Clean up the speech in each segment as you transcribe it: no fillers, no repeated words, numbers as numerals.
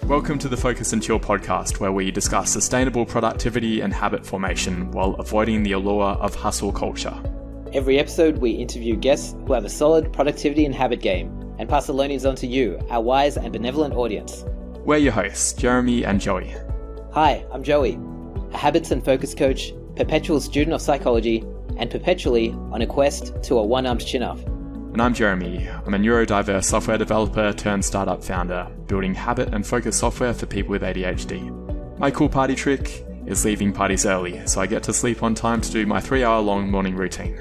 Welcome to the Focus and Chill podcast, where we discuss sustainable productivity and habit formation while avoiding the allure of hustle culture. Every episode, we interview guests who have a solid productivity and habit game and pass the learnings on to you, our wise and benevolent audience. We're your hosts, Jeremy and Joey. Hi, I'm Joey, a habits and focus coach, perpetual student of psychology, and perpetually on a quest to a one-armed chin-up. And I'm Jeremy. I'm a neurodiverse software developer turned startup founder, building habit and focus software for people with ADHD. My cool party trick is leaving parties early, so I get to sleep on time to do my 3-hour-long morning routine.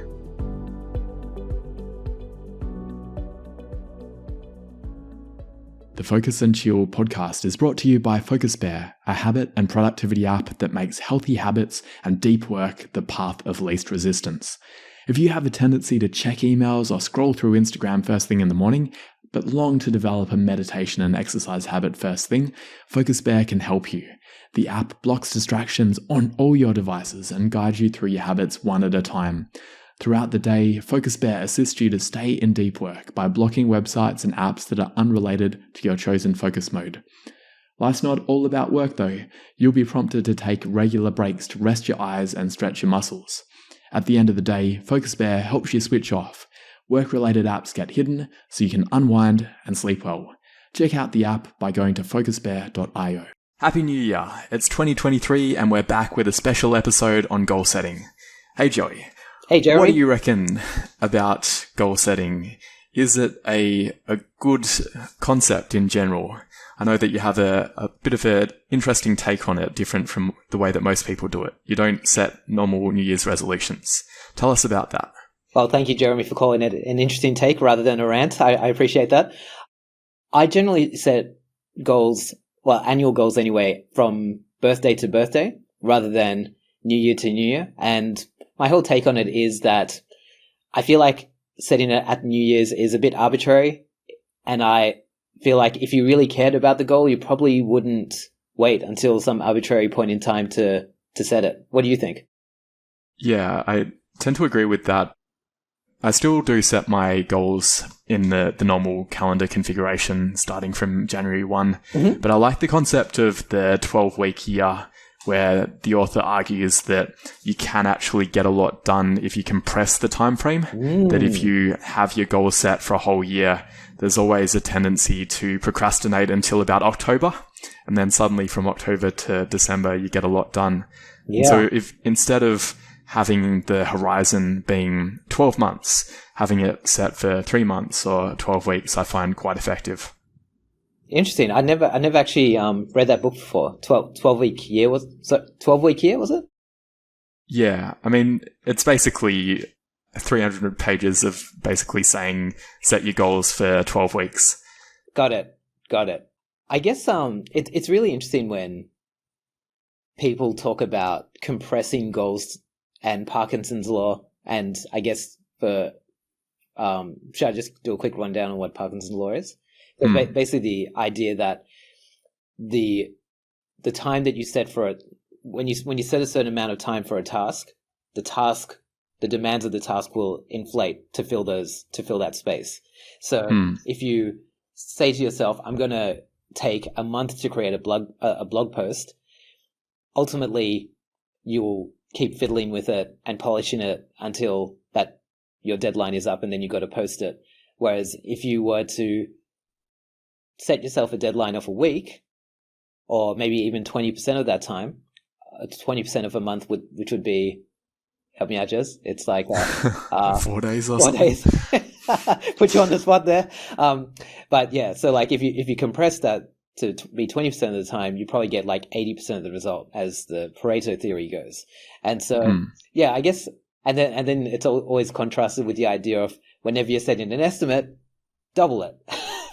The Focus and Chill podcast is brought to you by FocusBear, a habit and productivity app that makes healthy habits and deep work the path of least resistance. If you have a tendency to check emails or scroll through Instagram first thing in the morning, but long to develop a meditation and exercise habit first thing, FocusBear can help you. The app blocks distractions on all your devices and guides you through your habits one at a time. Throughout the day, FocusBear assists you to stay in deep work by blocking websites and apps that are unrelated to your chosen focus mode. Life's not all about work though. You'll be prompted to take regular breaks to rest your eyes and stretch your muscles. At the end of the day, FocusBear helps you switch off. Work-related apps get hidden so you can unwind and sleep well. Check out the app by going to focusbear.io. Happy New Year! It's 2023 and we're back with a special episode on goal setting. Hey Joey. Hey Jeremy. What do you reckon about goal setting? Is it a good concept in general? I know that you have a bit of an interesting take on it, different from the way that most people do it. You don't set normal New Year's resolutions. Tell us about that. Well, thank you, Jeremy, for calling it an interesting take rather than a rant. I appreciate that. I generally set goals, well, annual goals anyway, from birthday to birthday rather than New Year to New Year. And my whole take on it is that I feel like setting it at New Year's is a bit arbitrary, and I feel like if you really cared about the goal, you probably wouldn't wait until some arbitrary point in time to set it. What do you think? Yeah, I tend to agree with that. I still do set my goals in the normal calendar configuration starting from January 1, but I like the concept of the 12-week year where the author argues that you can actually get a lot done if you compress the time frame. That if you have your goals set for a whole year, there's always a tendency to procrastinate until about October, and then suddenly from October to December you get a lot done. Yeah. So if instead of having the horizon being 12 months, having it set for 3 months or 12 weeks, I find quite effective. Interesting. I never actually read that book before. 12-week year was 12-week year, was it? Yeah. I mean, it's basically 300 pages of basically saying set your goals for 12 weeks. Got it. I guess it's really interesting when people talk about compressing goals and Parkinson's law, and I guess should I just do a quick rundown on what Parkinson's law is? Basically the idea that the time that you set for it, when you set a certain amount of time for a task, the demands of the task will inflate to fill that space. So if you say to yourself, I'm going to take a month to create a blog post, ultimately you will keep fiddling with it and polishing it until that your deadline is up and then you got to post it. Whereas if you were to set yourself a deadline of a week, or maybe even 20% of that time, 20% of a month, which would be, help me out, Jez. It's like 4 days or 4 something. days. Put you on the spot there. But yeah, so like if you compress that to be 20% of the time, you probably get like 80% of the result, as the Pareto theory goes. And so, yeah, I guess, and then it's always contrasted with the idea of whenever you're setting an estimate, double it.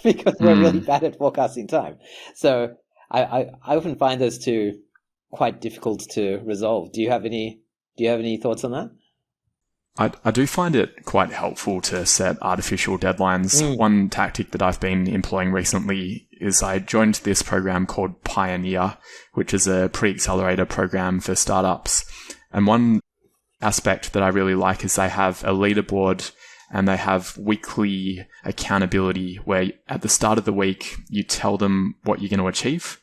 Because we're really bad at forecasting time. So I often find those two quite difficult to resolve. Do you have any thoughts on that? I do find it quite helpful to set artificial deadlines. One tactic that I've been employing recently is I joined this program called Pioneer, which is a pre-accelerator program for startups. And one aspect that I really like is they have a leaderboard and they have weekly accountability where at the start of the week, you tell them what you're going to achieve.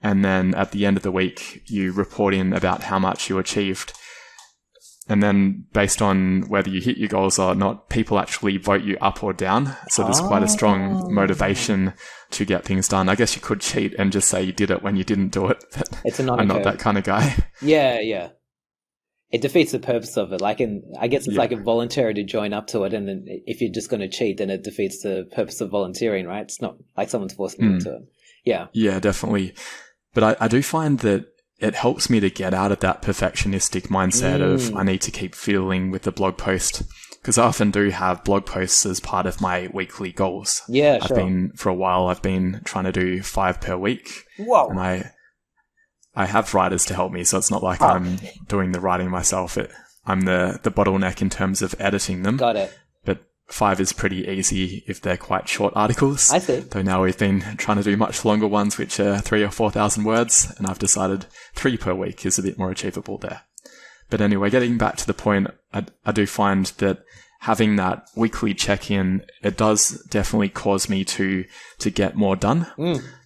And then at the end of the week, you report in about how much you achieved. And then based on whether you hit your goals or not, people actually vote you up or down. So there's quite a strong motivation to get things done. I guess you could cheat and just say you did it when you didn't do it. But It's a I'm not that kind of guy. Yeah. It defeats the purpose of it. I guess it's like a voluntary to join up to it, and then if you're just going to cheat, then it defeats the purpose of volunteering, right? It's not like someone's forcing you into it. Yeah. Yeah, definitely. But I do find that it helps me to get out of that perfectionistic mindset of I need to keep fiddling with the blog post, because I often do have blog posts as part of my weekly goals. Yeah, sure. For a while, I've been trying to do 5 per week. Whoa. And I have writers to help me, so it's not like I'm doing the writing myself. I'm the bottleneck in terms of editing them. Got it. But 5 is pretty easy if they're quite short articles. I see. Though now we've been trying to do much longer ones, which are 3,000 or 4,000 words, and I've decided 3 per week is a bit more achievable there. But anyway, getting back to the point, I do find that having that weekly check-in, it does definitely cause me to get more done.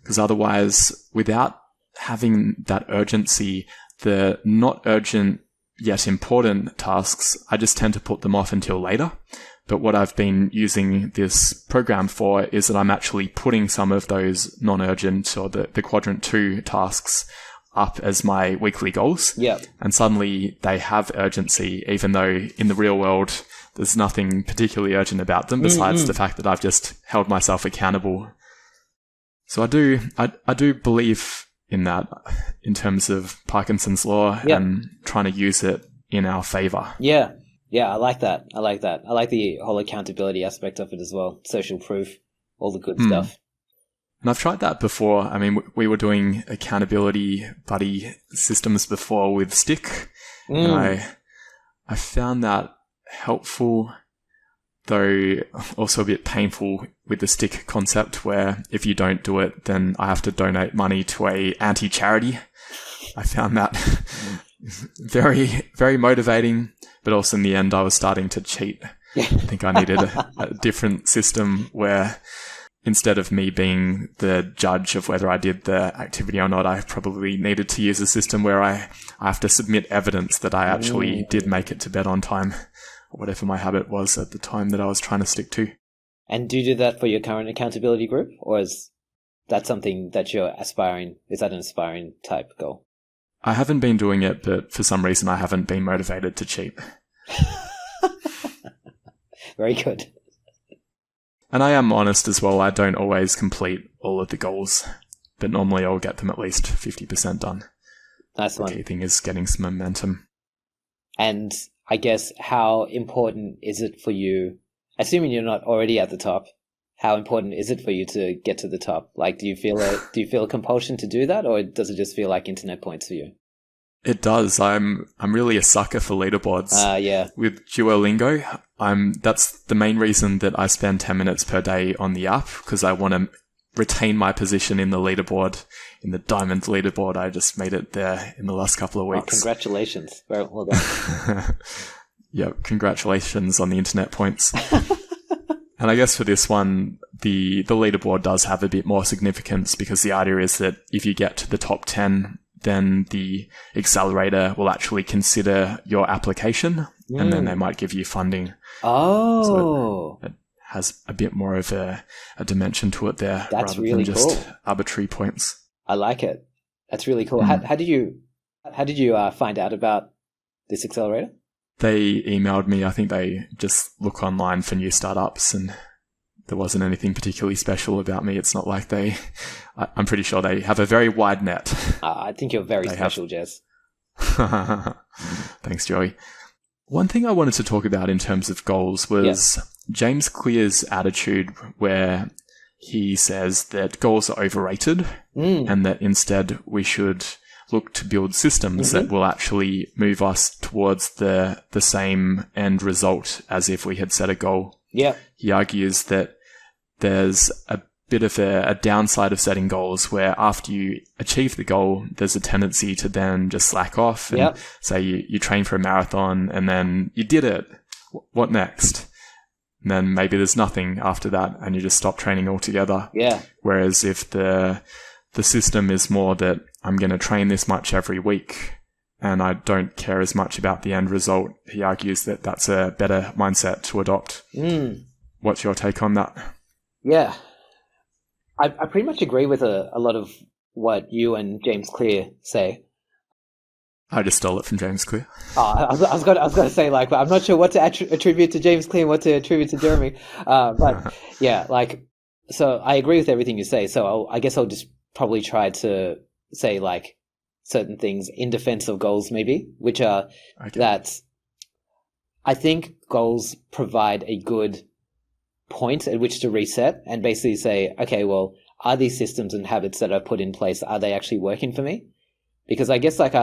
Because otherwise, without having that urgency, the not urgent yet important tasks, I just tend to put them off until later. But what I've been using this program for is that I'm actually putting some of those non-urgent or the quadrant 2 tasks up as my weekly goals. Yeah. And suddenly they have urgency, even though in the real world, there's nothing particularly urgent about them besides the fact that I've just held myself accountable. So I do believe in that in terms of Parkinson's law and trying to use it in our favor. Yeah. Yeah, I like that. I like the whole accountability aspect of it as well. Social proof, all the good stuff. And I've tried that before. I mean, we were doing accountability buddy systems before with Stick. And I found that helpful, though also a bit painful with the Stick concept, where if you don't do it, then I have to donate money to a anti-charity. I found that very, very motivating. But also in the end, I was starting to cheat. I think I needed a different system where instead of me being the judge of whether I did the activity or not, I probably needed to use a system where I have to submit evidence that I actually did make it to bed on time, or whatever my habit was at the time that I was trying to stick to. And do you do that for your current accountability group? Or is that something that you're aspiring? Is that an aspiring type goal? I haven't been doing it, but for some reason I haven't been motivated to cheat. Very good. And I am honest as well, I don't always complete all of the goals, but normally I'll get them at least 50% done. Nice one. The key thing is getting some momentum. And I guess how important is it for you, assuming you're not already at the top, how important is it for you to get to the top? Like, do you feel a compulsion to do that, or does it just feel like internet points for you? It does. I'm really a sucker for leaderboards. Yeah. With Duolingo, that's the main reason that I spend 10 minutes per day on the app, because I want to retain my position in the leaderboard, in the diamond leaderboard. I just made it there in the last couple of weeks. Oh, congratulations. Very well done. Yeah, congratulations on the internet points. And I guess for this one, the leaderboard does have a bit more significance, because the idea is that if you get to the top 10, then the accelerator will actually consider your application, and then they might give you funding. Oh. So it has a bit more of a dimension to it there. That's rather really than just cool. Arbitrary points. I like it. That's really cool. How did you find out about this accelerator? They emailed me. I think they just look online for new startups, and there wasn't anything particularly special about me. It's not like I'm pretty sure they have a very wide net. I think you're very special, Jez. Thanks, Joey. One thing I wanted to talk about in terms of goals was James Clear's attitude, where he says that goals are overrated and that instead we should look to build systems that will actually move us towards the same end result as if we had set a goal. Yeah. He argues that there's a bit of a downside of setting goals, where after you achieve the goal, there's a tendency to then just slack off and say you train for a marathon and then you did it. What next? And then maybe there's nothing after that and you just stop training altogether. Yeah. Whereas if the system is more that I'm going to train this much every week and I don't care as much about the end result, he argues that that's a better mindset to adopt. What's your take on that? Yeah. I pretty much agree with a lot of what you and James Clear say. I just stole it from James Clear. I was going to say, like, I'm not sure what to attribute to James Clear and what to attribute to Jeremy. But yeah, like, so I agree with everything you say. So I guess I'll just probably try to say, like, certain things in defense of goals, maybe, which are that I think goals provide a good point at which to reset and basically say, okay, well, are these systems and habits that I've put in place, are they actually working for me? Because I guess, like,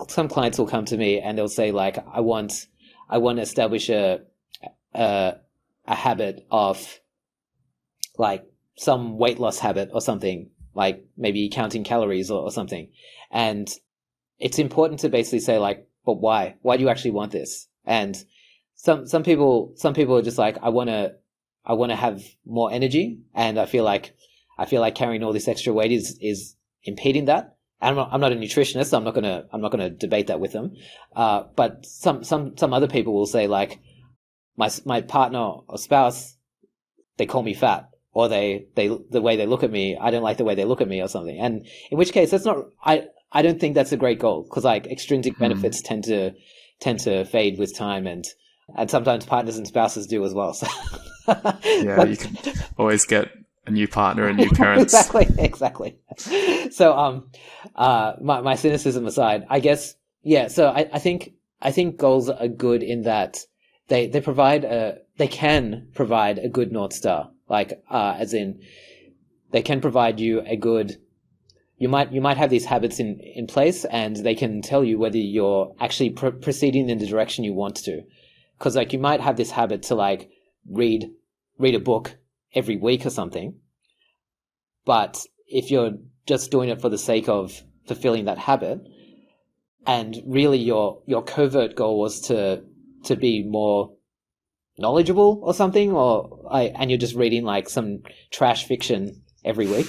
some clients will come to me and they'll say, like, I want to establish a habit of, like, some weight loss habit or something, like maybe counting calories or something. And it's important to basically say, like, but why? Why do you actually want this? And some people are just like, I want to have more energy, and I feel like carrying all this extra weight is impeding that. I'm not a nutritionist, so I'm not gonna debate that with them. But some other people will say, like, my partner or spouse, they call me fat, or the way they look at me, I don't like the way they look at me, or something. And in which case, that's not. I don't think that's a great goal, because, like, extrinsic benefits tend to fade with time, and sometimes partners and spouses do as well. So yeah, you can always get a new partner and new parents. Exactly. So, my cynicism aside, I guess, yeah. So I think goals are good in that they can provide a good North Star, like, as in they can provide you a good. You might have these habits in place, and they can tell you whether you're actually proceeding in the direction you want to. Because, like, you might have this habit to, like, read a book every week or something, but if you're just doing it for the sake of fulfilling that habit, and really your covert goal was to be more knowledgeable or something, and you're just reading, like, some trash fiction every week.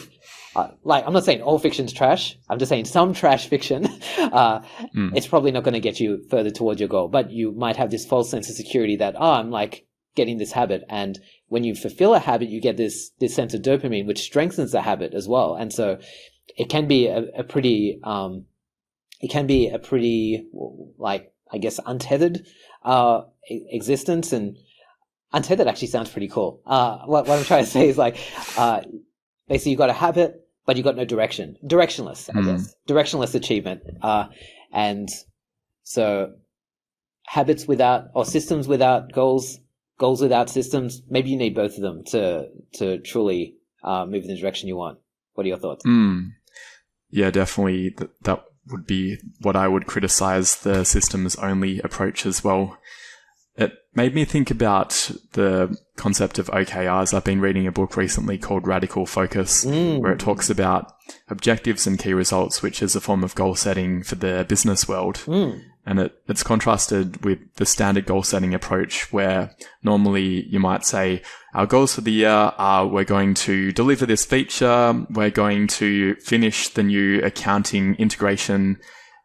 Like, I'm not saying all fiction's trash. I'm just saying some trash fiction. It's probably not going to get you further towards your goal. But you might have this false sense of security that, I'm, like, getting this habit. And when you fulfill a habit, you get this sense of dopamine, which strengthens the habit as well. And so it can be a pretty, like, I guess, untethered existence. And untethered actually sounds pretty cool. What I'm trying to say is, like, basically, you've got a habit, but you've got no direction. Directionless, I guess. Directionless achievement. And so habits without, or systems without goals, goals without systems, maybe you need both of them to truly move in the direction you want. What are your thoughts? Yeah, definitely. That would be what I would criticize the systems only approach as well. It made me think about the concept of OKRs. I've been reading a book recently called Radical Focus, where it talks about objectives and key results, which is a form of goal setting for the business world. And it's contrasted with the standard goal setting approach, where normally you might say, our goals for the year are, we're going to deliver this feature, we're going to finish the new accounting integration,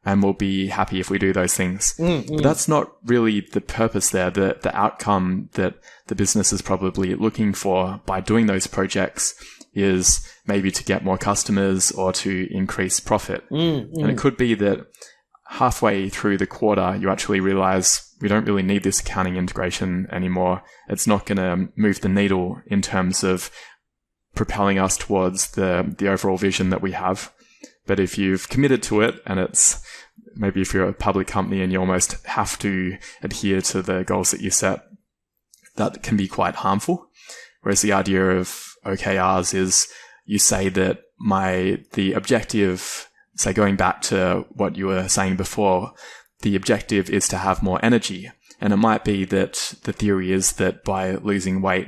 and we'll be happy if we do those things. But that's not really the purpose there. The outcome that the business is probably looking for by doing those projects is maybe to get more customers or to increase profit. And it could be that halfway through the quarter, you actually realize we don't really need this accounting integration anymore. It's not going to move the needle in terms of propelling us towards the overall vision that we have. But if you've committed to it, and it's maybe if you're a public company and you almost have to adhere to the goals that you set, that can be quite harmful. Whereas the idea of OKRs is you say that the objective, say going back to what you were saying before, the objective is to have more energy. And it might be that the theory is that by losing weight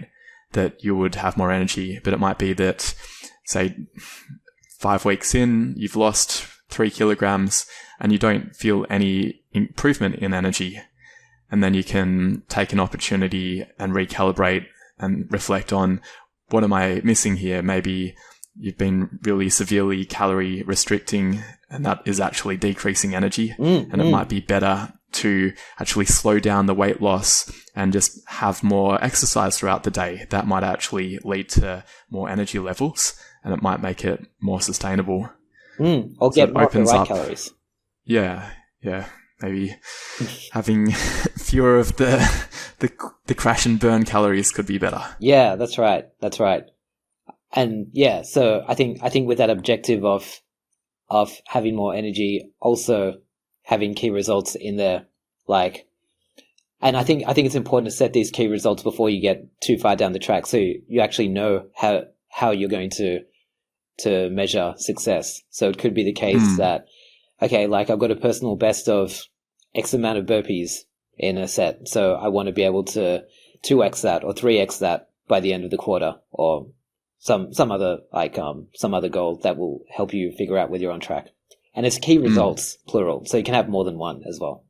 that you would have more energy, but it might be that, say, 5 weeks in, you've lost 3 kilograms and you don't feel any improvement in energy. And then you can take an opportunity and recalibrate and reflect on, what am I missing here? Maybe you've been really severely calorie restricting and that is actually decreasing energy. And it might be better to actually slow down the weight loss and just have more exercise throughout the day. That might actually lead to more energy levels and it might make it more sustainable. Or get more of the right calories. Yeah. Maybe having fewer of the crash and burn calories could be better. Yeah, that's right. And yeah, so I think with that objective of having more energy, also having key results in there, like, and I think it's important to set these key results before you get too far down the track, so you actually know how you're going to measure success. So it could be the case that, okay, like I've got a personal best of X amount of burpees in a set, so I want to be able to 2x that or 3x that by the end of the quarter, or some other goal that will help you figure out whether you're on track. And it's key results, plural, so you can have more than one as well.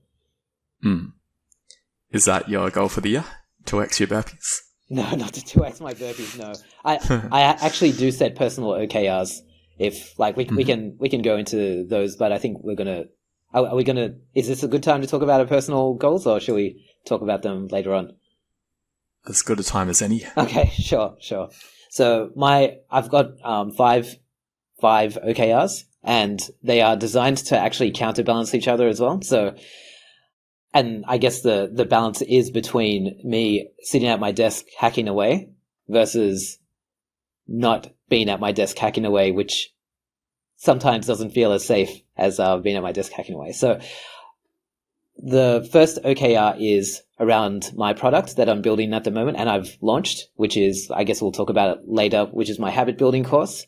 Is that your goal for the year? 2x your burpees? No, not to 2x my burpees. No, I actually do set personal OKRs. If like we can go into those, but I think we're gonna. Are we gonna? Is this a good time to talk about our personal goals, or should we talk about them later on? As good a time as any. Okay, sure. So I've got 5 OKRs, and they are designed to actually counterbalance each other as well. So, and I guess the balance is between me sitting at my desk hacking away versus not being at my desk hacking away, which sometimes doesn't feel as safe as being at my desk hacking away. So the first OKR is around my product that I'm building at the moment and I've launched, which is, I guess we'll talk about it later, which is my habit building course.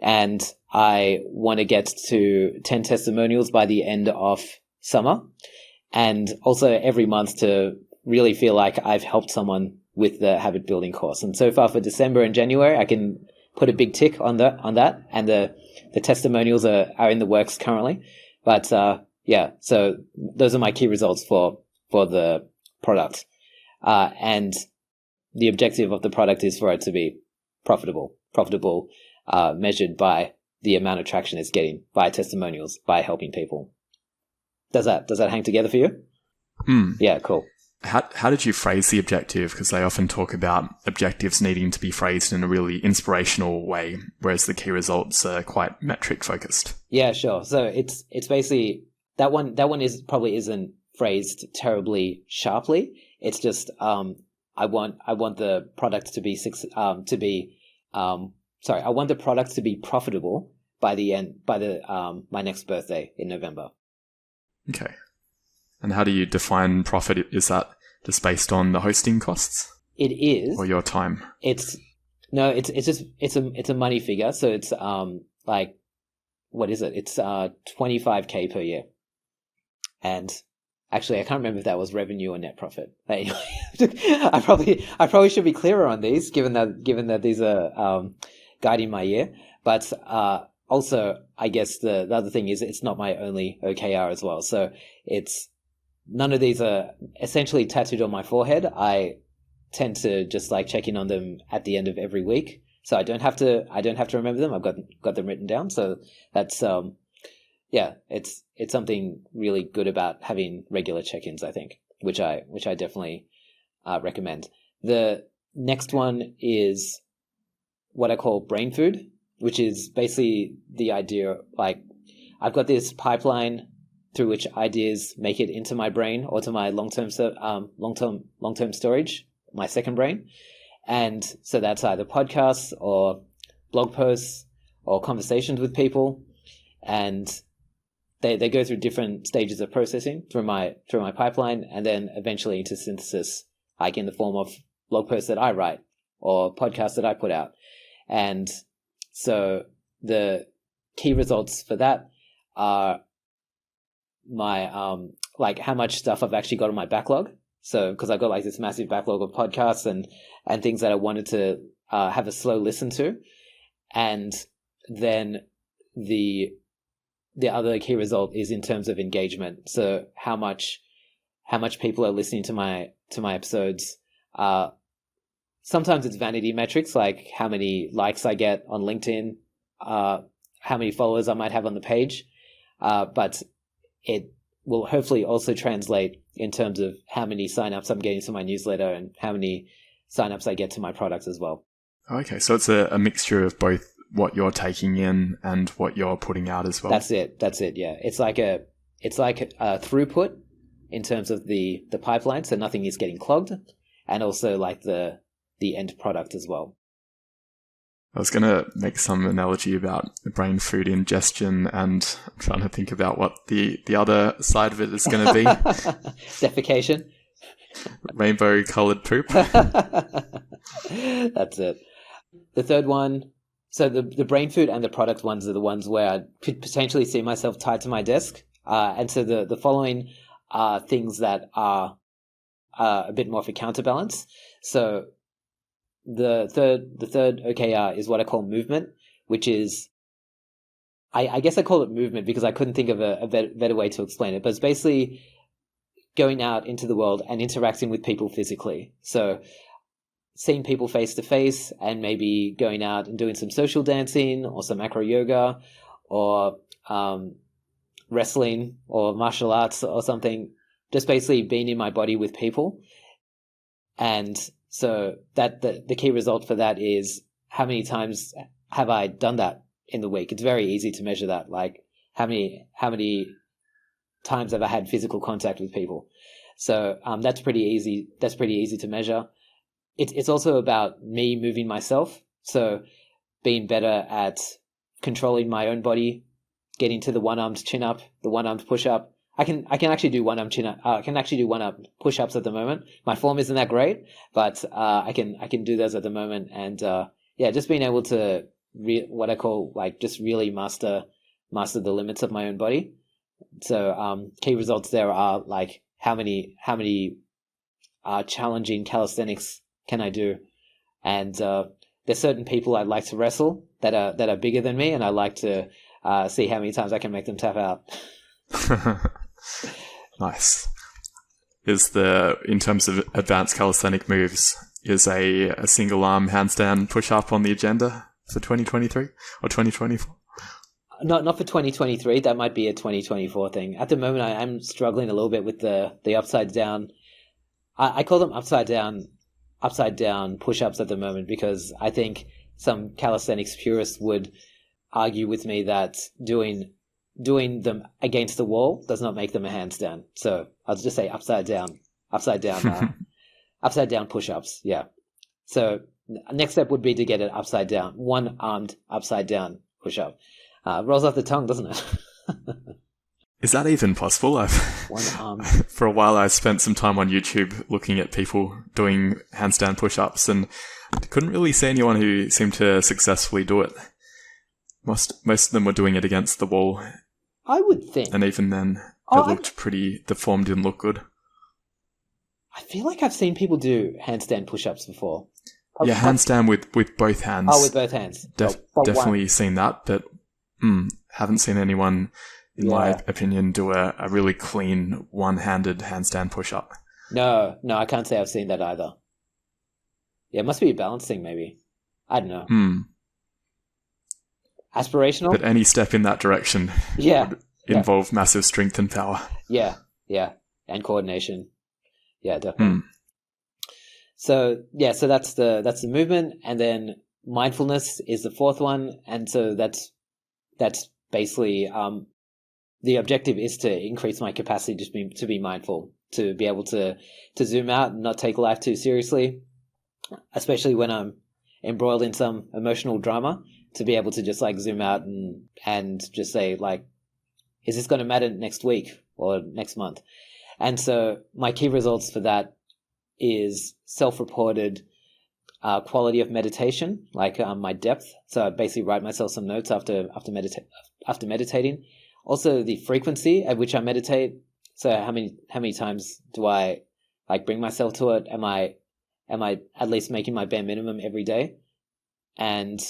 And I want to get to 10 testimonials by the end of summer. And also every month to really feel like I've helped someone with the habit building course. And so far for December and January, I can put a big tick on that. And the testimonials are in the works currently. But, yeah, so those are my key results for the product. And the objective of the product is for it to be profitable, measured by the amount of traction it's getting, by testimonials, by helping people. Does that hang together for you? Yeah, cool. How did you phrase the objective? Because they often talk about objectives needing to be phrased in a really inspirational way, whereas the key results are quite metric focused. Yeah, sure. So it's basically that one probably isn't phrased terribly sharply. It's just I want the product to be I want the product to be profitable by my next birthday in November. Okay. And how do you define profit? Is that just based on the hosting costs? It is. Or your time? It's a money figure. So it's like, what is it? It's $25K per year. And actually, I can't remember if that was revenue or net profit. Anyway, I probably should be clearer on these, given that these are guiding my year. But also, I guess the other thing is it's not my only OKR as well. So it's none of these are essentially tattooed on my forehead. I tend to just like check in on them at the end of every week, so I don't have to remember them. I've got them written down. So that's yeah, it's something really good about having regular check-ins, I think, which I definitely recommend. The next one is what I call brain food, which is basically the idea, like, I've got this pipeline through which ideas make it into my brain or to my long-term storage, my second brain. And so that's either podcasts or blog posts or conversations with people. And they go through different stages of processing through my pipeline, and then eventually into synthesis, like in the form of blog posts that I write or podcasts that I put out. And so the key results for that are my like how much stuff I've actually got on my backlog. So because I've got like this massive backlog of podcasts and things that I wanted to have a slow listen to. And then the other key result is in terms of engagement. So how much people are listening to my episodes. Sometimes it's vanity metrics, like how many likes I get on LinkedIn how many followers I might have on the page, but it will hopefully also translate in terms of how many signups I'm getting to my newsletter and how many signups I get to my products as well. Okay, so it's a mixture of both what you're taking in and what you're putting out as well. That's it. Yeah, it's like a throughput in terms of the pipeline, so nothing is getting clogged, and also like the end product as well. I was going to make some analogy about brain food ingestion, and I'm trying to think about what the other side of it is going to be. Defecation. Rainbow coloured poop. That's it. The third one, so the brain food and the product ones are the ones where I could potentially see myself tied to my desk. And so the following are things that are a bit more of a counterbalance. So the third OKR is what I call movement, which is, I guess I call it movement because I couldn't think of a better way to explain it, but it's basically going out into the world and interacting with people physically. So seeing people face to face and maybe going out and doing some social dancing or some acro yoga or wrestling or martial arts or something, just basically being in my body with people. And so that the key result for that is how many times have I done that in the week? It's very easy to measure that. Like how many times have I had physical contact with people? So that's pretty easy. That's pretty easy to measure. It's also about me moving myself. So being better at controlling my own body, getting to the one-armed chin-up, the one-armed push-up. I can actually do one-armed chin-up. I can actually do one-armed push-ups at the moment. My form isn't that great, but I can do those at the moment. And just being able to what I call like just really master the limits of my own body. So key results there are like how many challenging calisthenics can I do, and there's certain people I'd like to wrestle that are bigger than me, and I like to see how many times I can make them tap out. Nice. In terms of advanced calisthenic moves, is a single arm handstand push up on the agenda for 2023 or 2024? Not for 2023. That might be a 2024 thing. At the moment, I'm struggling a little bit with the upside down. I call them upside down push-ups at the moment because I think some calisthenics purists would argue with me that doing them against the wall does not make them a handstand. So I'll just say upside down push-ups. Yeah. So next step would be to get it upside down, one-armed upside down push-up. Rolls off the tongue, doesn't it? Is that even possible? For a while, I spent some time on YouTube looking at people doing handstand push-ups and couldn't really see anyone who seemed to successfully do it. Most of them were doing it against the wall. I would think. And even then, it looked the form didn't look good. I feel like I've seen people do handstand push-ups before. Yeah, handstand with both hands. Oh, with both hands. Definitely seen that, but haven't seen anyone, in my opinion, do a really clean one-handed handstand push-up. No, I can't say I've seen that either. Yeah, it must be a balance thing, maybe. I don't know. Aspirational? But any step in that direction would involve massive strength and power. Yeah, and coordination. Yeah, definitely. So that's the movement, and then mindfulness is the fourth one, and so that's basically the objective is to increase my capacity to be mindful, to be able to zoom out and not take life too seriously, especially when I'm embroiled in some emotional drama, to be able to just like zoom out and just say like, is this going to matter next week or next month? And so my key results for that is self-reported quality of meditation, like my depth. So I basically write myself some notes after meditating. Also the frequency at which I meditate. So how many times do I like bring myself to it? Am I at least making my bare minimum every day? And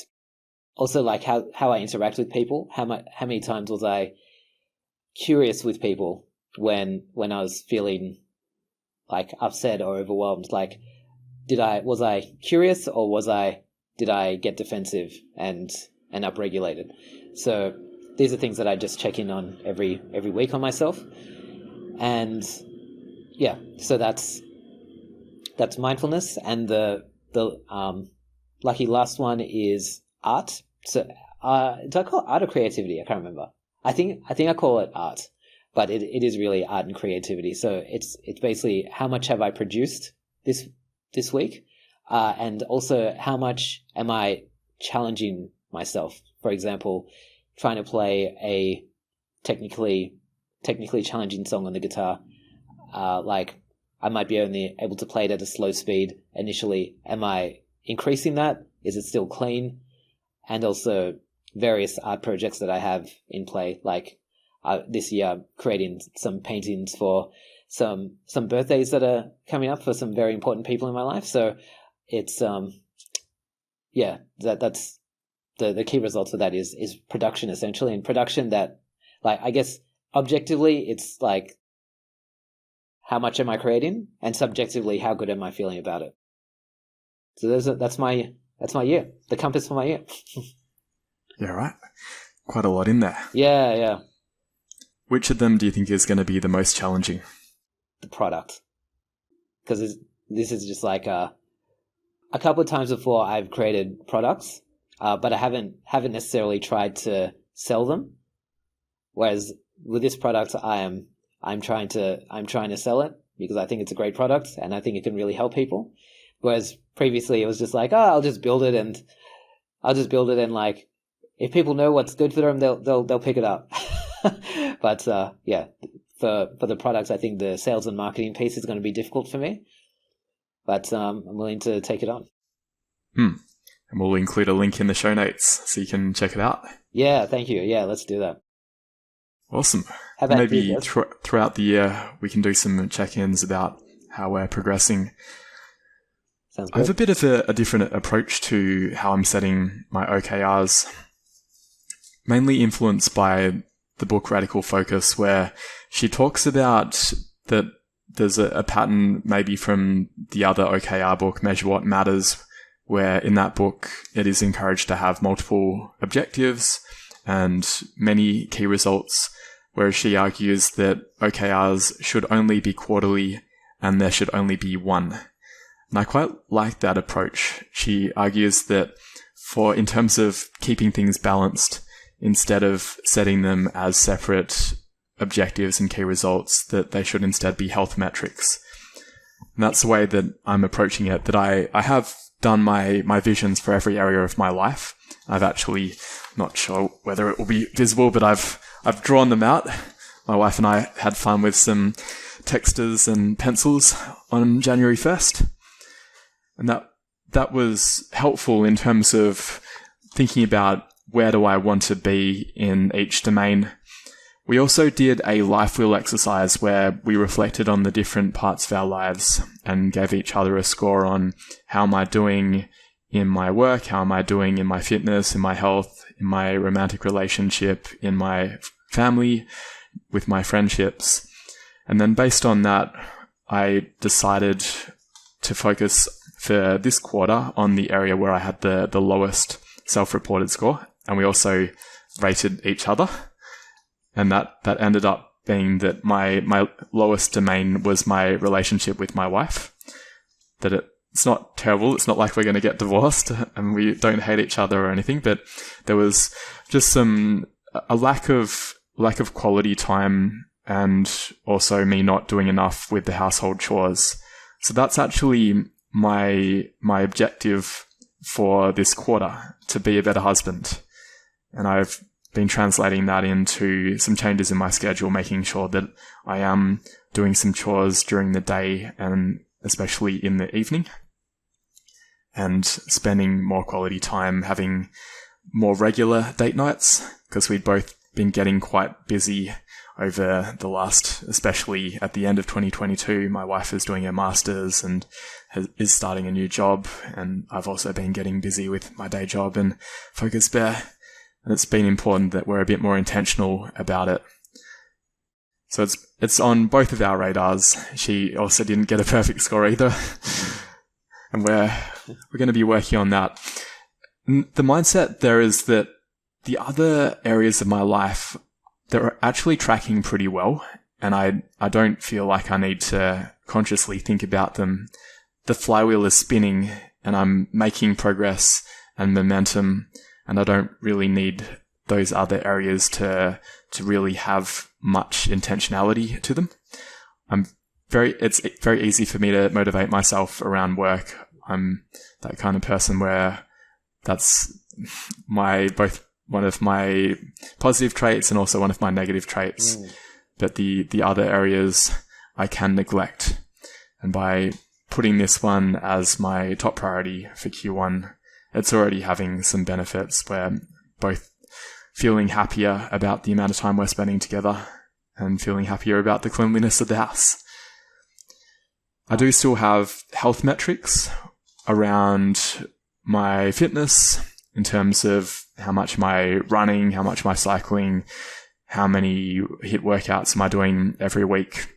also like how I interact with people. How many times was I curious with people when I was feeling like upset or overwhelmed? Like was I curious or did I get defensive and and upregulated. So these are things that I just check in on every week on myself. And yeah, so that's mindfulness. And the lucky last one is art. So do I call it art or creativity? I can't remember. I think I call it art, but it is really art and creativity. So it's basically how much have I produced this week, and also how much am I challenging myself. For example, trying to play a technically challenging song on the guitar, like I might be only able to play it at a slow speed initially. Am I increasing that? Is it still clean? And also various art projects that I have in play, like this year creating some paintings for some birthdays that are coming up for some very important people in my life. So it's that's the key results of that is production, essentially. And production that, like, I guess objectively it's like how much am I creating, and subjectively how good am I feeling about it. So that's my year, the compass for my year. Yeah, right. Quite a lot in there. Yeah. Which of them do you think is going to be the most challenging? The product. Because this is just like a couple of times before I've created products, but I haven't necessarily tried to sell them. Whereas with this product, I'm trying to sell it because I think it's a great product and I think it can really help people. Whereas previously it was just like, I'll just build it and like, if people know what's good for them, they'll pick it up. But yeah, for the products, I think the sales and marketing piece is going to be difficult for me. But I'm willing to take it on. And we'll include a link in the show notes so you can check it out. Yeah, thank you. Yeah, let's do that. Awesome. How about maybe you, throughout the year we can do some check-ins about how we're progressing. Sounds good. I have a bit of a different approach to how I'm setting my OKRs, mainly influenced by the book Radical Focus, where she talks about that there's a pattern maybe from the other OKR book, Measure What Matters, where in that book it is encouraged to have multiple objectives and many key results, whereas she argues that OKRs should only be quarterly and there should only be one. And I quite like that approach. She argues that in terms of keeping things balanced, instead of setting them as separate objectives and key results, that they should instead be health metrics. And that's the way that I'm approaching it, that I have done my visions for every area of my life. I've actually, not sure whether it will be visible, but I've drawn them out. My wife and I had fun with some texters and pencils on January 1st. And that was helpful in terms of thinking about where do I want to be in each domain. We also did a life wheel exercise where we reflected on the different parts of our lives and gave each other a score on how am I doing in my work, how am I doing in my fitness, in my health, in my romantic relationship, in my family, with my friendships. And then based on that, I decided to focus for this quarter on the area where I had the lowest self-reported score. And we also rated each other. And that ended up being that my lowest domain was my relationship with my wife. That it's not terrible. It's not like we're going to get divorced and we don't hate each other or anything, but there was just a lack of quality time and also me not doing enough with the household chores. So that's actually my objective for this quarter, to be a better husband. And I've been translating that into some changes in my schedule, making sure that I am doing some chores during the day and especially in the evening, and spending more quality time, having more regular date nights, because we'd both been getting quite busy over the last, especially at the end of 2022. My wife is doing her master's and is starting a new job, and I've also been getting busy with my day job and Focus Bear. And it's been important that we're a bit more intentional about it. So it's on both of our radars. She also didn't get a perfect score either. And we're going to be working on that. The mindset there is that The other areas of my life, they're actually tracking pretty well, and I don't feel like I need to consciously think about them. The flywheel is spinning, and I'm making progress and momentum, and I don't really need those other areas to really have much intentionality to them. It's very easy for me to motivate myself around work. I'm that kind of person where that's both one of my positive traits and also one of my negative traits. But the other areas I can neglect. And by putting this one as my top priority for Q1, it's already having some benefits where both feeling happier about the amount of time we're spending together and feeling happier about the cleanliness of the house. I do still have health metrics around my fitness in terms of how much am I running, how much am I cycling, how many HIIT workouts am I doing every week.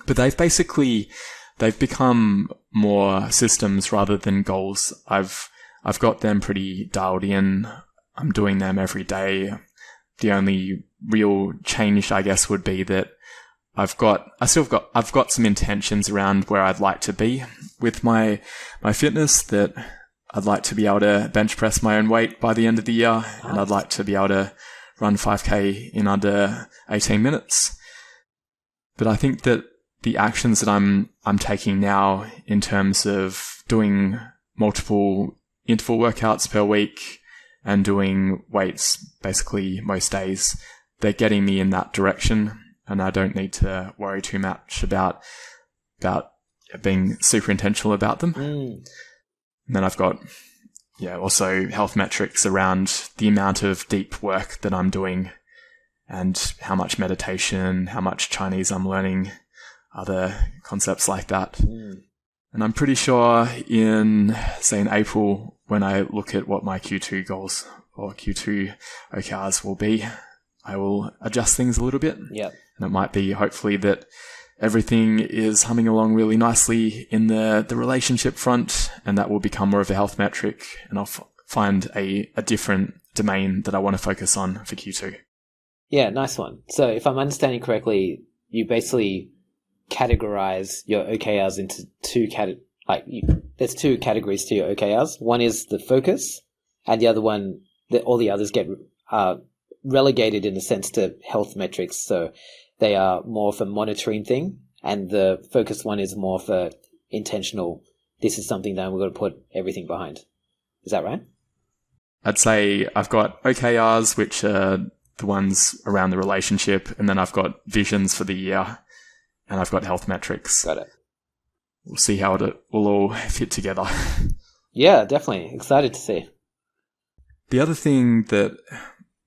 But they've become more systems rather than goals. I've got them pretty dialed in. I'm doing them every day. The only real change, I guess, would be that I've got some intentions around where I'd like to be with my fitness, that I'd like to be able to bench press my own weight by the end of the year, and I'd like to be able to run 5K in under 18 minutes. But I think that the actions that I'm taking now in terms of doing multiple interval workouts per week and doing weights basically most days, they're getting me in that direction, and I don't need to worry too much about being super intentional about them. And then I've got also health metrics around the amount of deep work that I'm doing and how much meditation, how much Chinese I'm learning, other concepts like that. And I'm pretty sure in April, when I look at what my Q2 goals or Q2 OKRs will be, I will adjust things a little bit. Yep. And it might be hopefully that everything is humming along really nicely in the relationship front, and that will become more of a health metric, and I'll find a different domain that I want to focus on for Q2. Yeah, nice one. So if I'm understanding correctly, you basically categorize your OKRs into there's two categories to your OKRs. One is the focus, and the other one, all the others get relegated in a sense to health metrics. So they are more of a monitoring thing, and the focus one is more for intentional. This is something that we're going to put everything behind. Is that right? I'd say I've got OKRs, which are the ones around the relationship, and then I've got visions for the year, and I've got health metrics. Got it. We'll see how it will all fit together. Yeah, definitely. Excited to see. The other thing that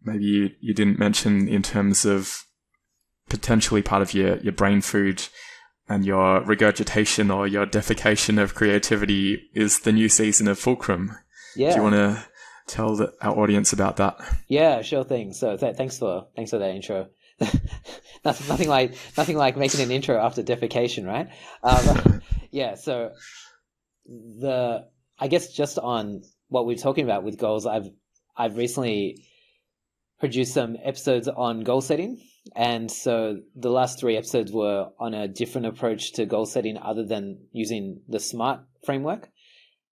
maybe you didn't mention in terms of potentially part of your brain food and your regurgitation or your defecation of creativity is the new season of Fulcrum. Yeah. Do you want to tell our audience about that? Yeah, sure thing. So thanks for that intro. nothing like making an intro after defecation, right? Yeah. So I guess just on what we're talking about with goals, I've recently produced some episodes on goal setting. And so the last 3 episodes were on a different approach to goal setting other than using the SMART framework.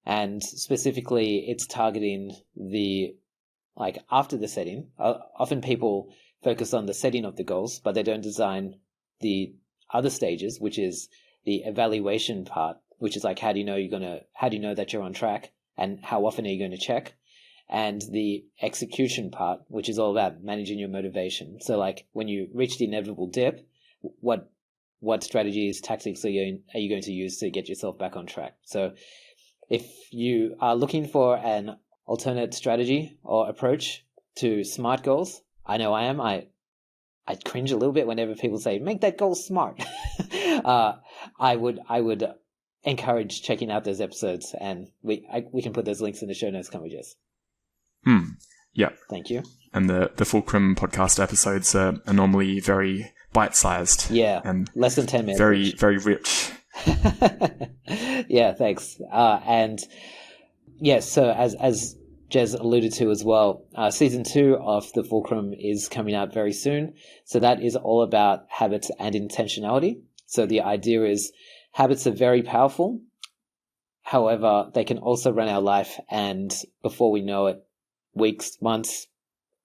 And specifically, it's targeting after the setting. Often people focus on the setting of the goals, but they don't design the other stages, which is the evaluation part, which is like, how do you know that you're on track, and how often are you going to check? And the execution part, which is all about managing your motivation. So like when you reach the inevitable dip, what strategies, tactics are you going to use to get yourself back on track? So if you are looking for an alternate strategy or approach to SMART goals, I know I am. I cringe a little bit whenever people say, make that goal SMART. I would encourage checking out those episodes, and we can put those links in the show notes, can't we, Jess? Yeah. Thank you. And the Fulcrum podcast episodes are normally very bite-sized. Yeah. And less than 10 minutes. Very, very rich. Yeah, thanks. And yes, so as Jez alluded to as well, season 2 of the Fulcrum is coming out very soon. So that is all about habits and intentionality. So the idea is habits are very powerful. However, they can also run our life, and before we know it, weeks, months,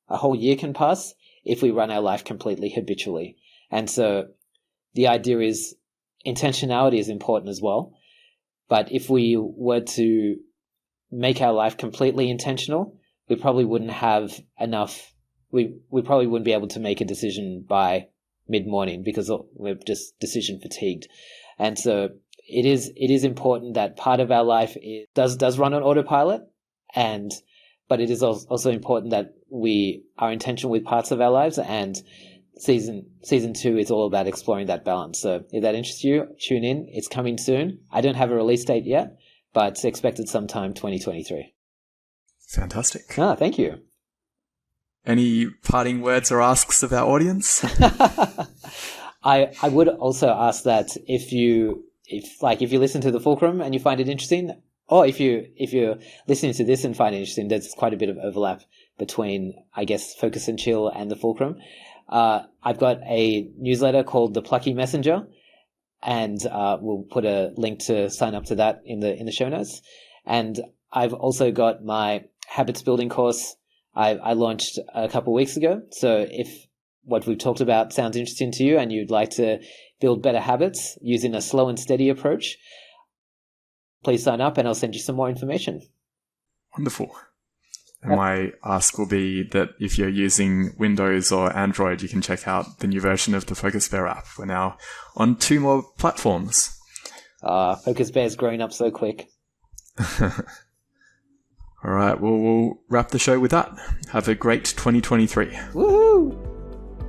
a whole year can pass if we run our life completely habitually. And so the idea is intentionality is important as well. But if we were to make our life completely intentional, we probably wouldn't have enough. We probably wouldn't be able to make a decision by mid-morning because we're just decision fatigued. And so it is important that part of our life does run on autopilot, but it is also important that we are intentional with parts of our lives, and season 2 is all about exploring that balance. So if that interests you, tune in. It's coming soon. I don't have a release date yet, but it's expected sometime 2023. Fantastic. Thank you. Any parting words or asks of our audience? I would also ask that if you listen to the Fulcrum and you find it interesting, or if you're listening to this and find it interesting, there's quite a bit of overlap between, I guess, Focus and Chill and the Fulcrum. I've got a newsletter called The Plucky Messenger, and we'll put a link to sign up to that in the show notes. And I've also got my habits building course I launched a couple of weeks ago. So if what we've talked about sounds interesting to you and you'd like to build better habits using a slow and steady approach, please sign up and I'll send you some more information. Wonderful. And my ask will be that if you're using Windows or Android, you can check out the new version of the Focus Bear app. We're now on 2 more platforms. Focus Bear's growing up so quick. All right, well, we'll wrap the show with that. Have a great 2023. Woohoo!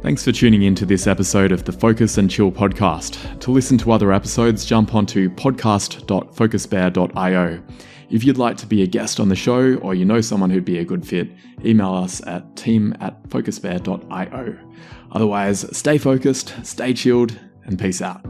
Thanks for tuning in to this episode of the Focus and Chill podcast. To listen to other episodes, jump onto podcast.focusbear.io. If you'd like to be a guest on the show, or you know someone who'd be a good fit, email us at team@focusbear.io. Otherwise, stay focused, stay chilled, and peace out.